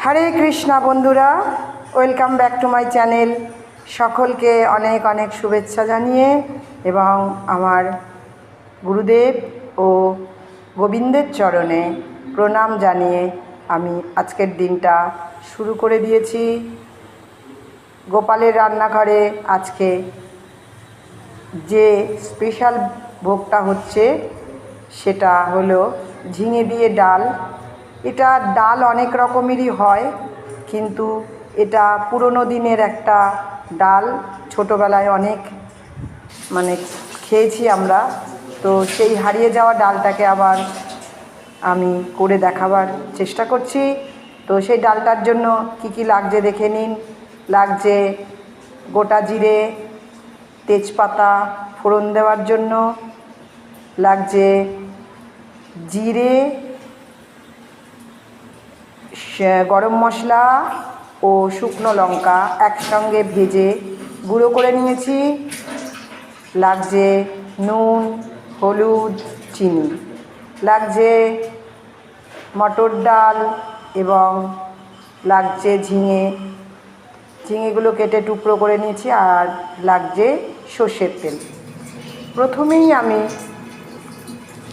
হরে কৃষ্ণা বন্ধুরা, welcome back to my channel. সকলকে অনেক অনেক শুভেচ্ছা জানিয়ে এবং আমার গুরুদেব ও গোবিন্দের চরণে প্রণাম জানিয়ে আমি আজকের দিনটা শুরু করে দিয়েছি। গোপালের রান্নাঘরে আজকে যে স্পেশাল ভোগটা হচ্ছে সেটা হলো ঝিঙে দিয়ে ডাল। এটা ডাল অনেক রকমেরই হয়, কিন্তু এটা পুরনো দিনের একটা ডাল। ছোটোবেলায় অনেক খেয়েছি আমরা, তো সেই হারিয়ে যাওয়া ডালটাকে আবার আমি করে দেখাবার চেষ্টা করছি। তো সেই ডালটার জন্য কি কি লাগছে দেখে নিন। লাগছে গোটা জিরে, তেজপাতা ফোড়ন দেওয়ার জন্য, লাগছে জিরে, গরম মশলা ও শুকনো লঙ্কা একসঙ্গে ভেজে গুঁড়ো করে নিয়েছি। লাগছে নুন, হলুদ, চিনি। লাগছে মটর ডাল এবং লাগছে ঝিঙেগুলো কেটে টুকরো করে নিয়েছি। আর লাগছে সর্ষের তেল। প্রথমেই আমি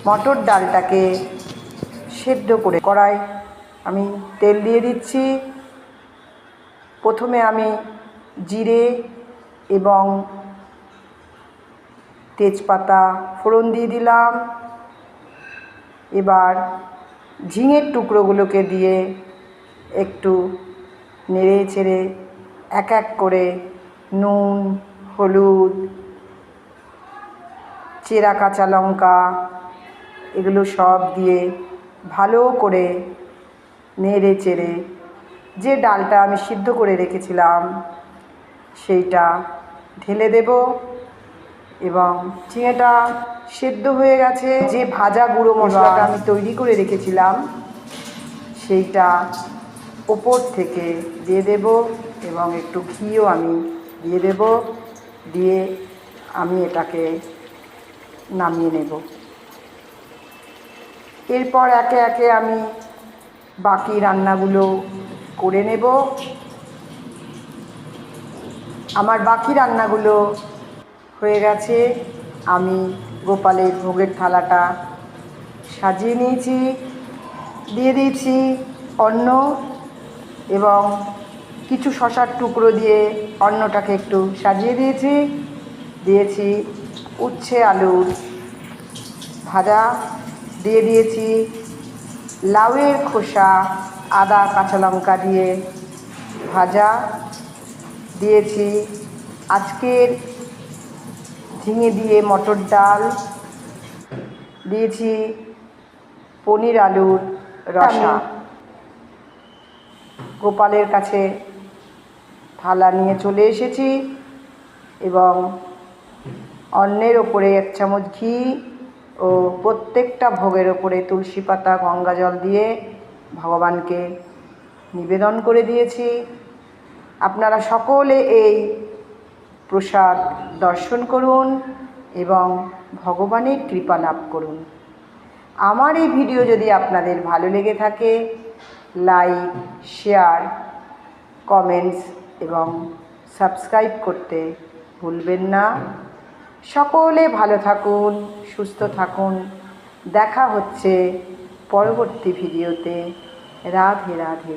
মটর ডালটাকে সেদ্ধ করে কড়াই আমি তেল দিয়ে দিচ্ছি। প্রথমে আমি জিরে এবং তেজপাতা ফোড়ন দিয়ে দিলাম। এবার ঝিঙের টুকরোগুলোকে দিয়ে একটু নেড়ে চেড়ে এক এক করে নুন, হলুদ, চেরা কাঁচা লঙ্কা এগুলো সব দিয়ে ভালো করে নেড়ে চেড়ে যে ডালটা আমি সিদ্ধ করে রেখেছিলাম সেইটা ঢেলে দেব। এবং ঝিঙেটা সেদ্ধ হয়ে গেছে। যে ভাজা গুঁড়ো মশলাটা আমি তৈরি করে রেখেছিলাম সেইটা ওপর থেকে দিয়ে দেব এবং একটু ঘিও আমি দিয়ে দেব। দিয়ে আমি এটাকে নামিয়ে নেব। এরপর একে একে আমি বাকি রান্নাগুলো করে নেব। আমার বাকি রান্নাগুলো হয়ে গেছে। আমি গোপালের ভোগের থালাটা সাজিয়ে নিয়েছি, দিয়ে দিয়েছি অন্ন এবং কিছু শসার টুকরো দিয়ে অন্নটাকে একটু সাজিয়ে দিয়েছি উচ্ছে আলুর ভাজা, দিয়ে দিয়েছি লাউয়ের খোসা আদা কাঁচা লঙ্কা দিয়ে ভাজা, দিয়েছি আজকের ঝিঙে দিয়ে মটর ডাল, দিয়েছি পনির আলুর রসা। গোপালের কাছে থালা নিয়ে চলে এসেছি এবং অন্নের ওপরে 1 চামচ ঘি ও প্রত্যেকটা ভোগের ওপরে তুলসী পাতা গঙ্গা জল দিয়ে ভগবানকে নিবেদন করে দিয়েছি। আপনারা সকলে এই প্রসাদ দর্শন করুন এবং ভগবানের কৃপা লাভ করুন। আমার এই ভিডিও যদি আপনাদের ভালো লেগে থাকে, লাইক, শেয়ার, কমেন্টস এবং সাবস্ক্রাইব করতে ভুলবেন না। সকলে ভালো থাকুন, সুস্থ থাকুন। দেখা হচ্ছে পরবর্তী ভিডিওতে। রাধে রাধে।